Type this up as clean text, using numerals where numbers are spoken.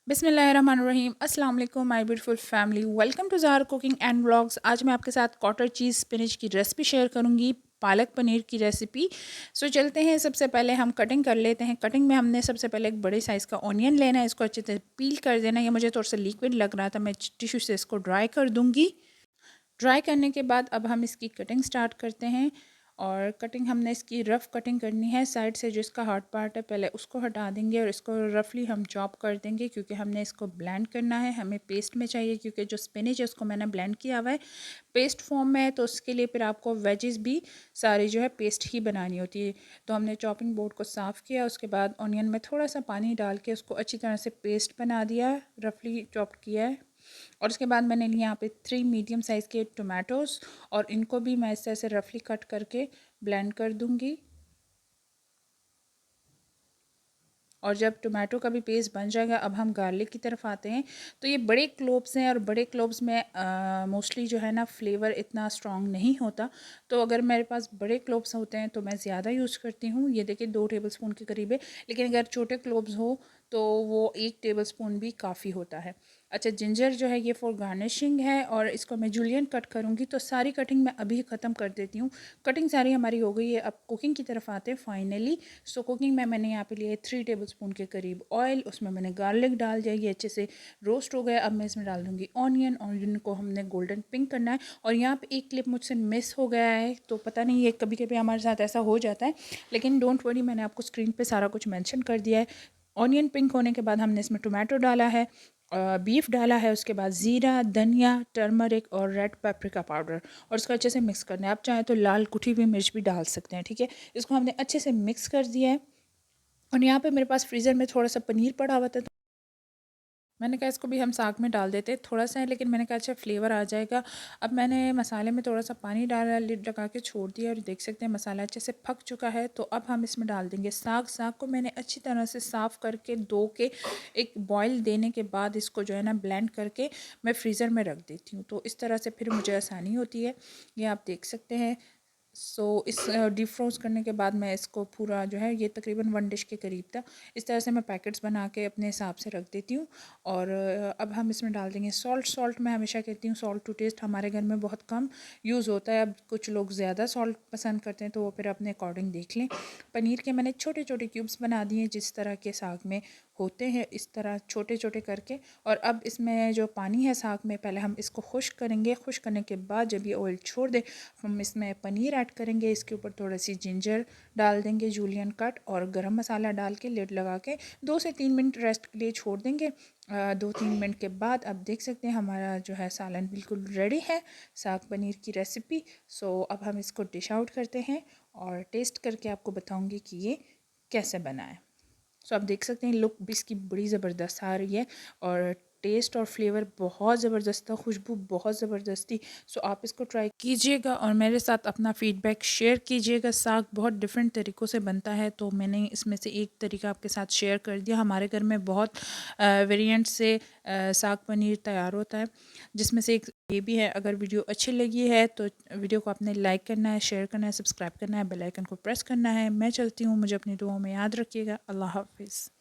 बिस्मिल्लाहिर्रहमानिर्रहीम अस्सलाम वालेकुम my beautiful family, welcome to Zahra cooking and vlogs. आज मैं आपके साथ कॉटेज चीज़ स्पिनच की रेसिपी शेयर करूंगी, पालक पनीर की रेसिपी। सो चलते हैं, सबसे पहले हम कटिंग कर लेते हैं। कटिंग में हमने सबसे पहले एक बड़े साइज़ का ऑनियन लेना है, इसको अच्छे से पील कर देना है। ये मुझे थोड़ा सा लिक्विड लग रहा था, मैं टिश्यू से इसको ड्राई कर दूँगी। ड्राई करने के बाद अब हम इसकी कटिंग स्टार्ट करते हैं। और कटिंग हमने इसकी रफ़ कटिंग करनी है। साइड से जो इसका हार्ड पार्ट है पहले उसको हटा देंगे और इसको रफली हम चॉप कर देंगे, क्योंकि हमने इसको ब्लेंड करना है। हमें पेस्ट में चाहिए, क्योंकि जो स्पिनच है उसको मैंने ब्लेंड किया हुआ है पेस्ट फॉर्म में है, तो उसके लिए फिर आपको वेजेस भी सारी जो है पेस्ट ही बनानी होती है। तो हमने चॉपिंग बोर्ड को साफ़ किया, उसके बाद ऑनियन में थोड़ा सा पानी डाल के उसको अच्छी तरह से पेस्ट बना दिया, रफली चॉप किया है। और उसके बाद मैंने लिए यहाँ पे 3 मीडियम साइज़ के टोमेटोज़, और इनको भी मैं ऐसे ऐसे रफली कट करके ब्लेंड कर दूँगी। और जब टोमेटो का भी पेस्ट बन जाएगा, अब हम गार्लिक की तरफ आते हैं। तो ये बड़े क्लोव्स हैं, और बड़े क्लोव्स में मोस्टली जो है ना फ्लेवर इतना स्ट्रॉन्ग नहीं होता। तो अगर मेरे पास बड़े क्लोव्स होते हैं तो मैं ज़्यादा यूज़ करती हूँ। ये देखिए 2 टेबलस्पून के करीब है, लेकिन अगर छोटे क्लोव्स हो तो वो 1 टेबलस्पून भी काफ़ी होता है। अच्छा, जिंजर जो है ये फॉर गार्निशिंग है, और इसको मैं जूलियन कट करूँगी। तो सारी कटिंग मैं अभी ख़त्म कर देती हूँ। कटिंग सारी हमारी हो गई है, अब कुकिंग की तरफ आते हैं फाइनली। सो कुकिंग में मैंने यहाँ पे लिए 3 टेबलस्पून के करीब ऑयल, उसमें मैंने गार्लिक डाल दिया, ये अच्छे से रोस्ट हो गया। अब मैं इसमें डाल दूँगी ऑनियन, ऑनियन को हमने गोल्डन पिंक करना है। और यहाँ पे एक क्लिप मुझसे मिस हो गया है, तो पता नहीं, ये कभी कभी हमारे साथ ऐसा हो जाता है, लेकिन डोंट वरी, मैंने आपको स्क्रीन पे सारा कुछ मेंशन कर दिया है। ऑनियन पिंक होने के बाद हमने इसमें टोमेटो डाला है, बीफ डाला है, उसके बाद ज़ीरा, धनिया, टर्मरिक और रेड पेपरिका पाउडर, और इसको अच्छे से मिक्स करना है। आप चाहें तो लाल कुटी हुई मिर्च भी डाल सकते हैं, ठीक है। इसको हमने अच्छे से मिक्स कर दिया है। और यहाँ पे मेरे पास फ्रीज़र में थोड़ा सा पनीर पड़ा हुआ था, तो मैंने कहा इसको भी हम साग में डाल देते, थोड़ा सा है लेकिन मैंने कहा अच्छा फ्लेवर आ जाएगा। अब मैंने मसाले में थोड़ा सा पानी डाला, लिड लगा के छोड़ दिया, और देख सकते हैं मसाला अच्छे से पक चुका है। तो अब हम इसमें डाल देंगे साग। साग को मैंने अच्छी तरह से साफ़ करके धो के एक बॉयल देने के बाद इसको जो है ना ब्लेंड करके मैं फ्रीज़र में रख देती हूँ। तो इस तरह से फिर मुझे आसानी होती है। ये आप देख सकते हैं। सो इस डीप फ्रोज़ करने के बाद मैं इसको पूरा जो है, ये तकरीबन 1 डिश के करीब था। इस तरह से मैं पैकेट्स बना के अपने हिसाब से रख देती हूँ। और अब हम इसमें डाल देंगे सॉल्ट। सॉल्ट मैं हमेशा कहती हूँ सॉल्ट टू टेस्ट, हमारे घर में बहुत कम यूज़ होता है। अब कुछ लोग ज़्यादा सॉल्ट पसंद करते हैं, तो वो फिर अपने अकॉर्डिंग देख लें। पनीर के मैंने छोटे छोटे क्यूब्स बना दिए, जिस तरह के साग में होते हैं, इस तरह छोटे छोटे करके। और अब इसमें जो पानी है साग में, पहले हम इसको खुश्क करेंगे। खुश्क करने के बाद जब ये ऑयल छोड़ दे, हम इसमें पनीर ऐड करेंगे। इसके ऊपर थोड़ा सी जिंजर डाल देंगे जूलियन कट, और गरम मसाला डाल के लिड लगा के 2 से 3 मिनट रेस्ट के लिए छोड़ देंगे। 2-3 मिनट के बाद अब देख सकते हैं हमारा जो है सालन बिल्कुल रेडी है, साग पनीर की रेसिपी। सो अब हम इसको डिश आउट करते हैं, और टेस्ट करके आपको बताऊंगी कि ये कैसे बना है। सो आप देख सकते हैं लुक भी इसकी बड़ी ज़बरदस्त आ रही है, और टेस्ट और फ्लेवर बहुत ज़बरदस्त था, खुशबू बहुत ज़बरदस्त थी। सो आप इसको ट्राई कीजिएगा और मेरे साथ अपना फ़ीडबैक शेयर कीजिएगा। साग बहुत डिफरेंट तरीक़ों से बनता है, तो मैंने इसमें से एक तरीका आपके साथ शेयर कर दिया। हमारे घर में बहुत वेरिएंट से साग पनीर तैयार होता है, जिसमें से एक ये भी है। अगर वीडियो अच्छी लगी है तो वीडियो को आपने लाइक करना है, शेयर करना है, सब्सक्राइब करना है, बेल आइकन को प्रेस करना है। मैं चलती हूँ, मुझे अपनी दुआओं में याद रखिएगा। अल्लाह हाफ़िज़।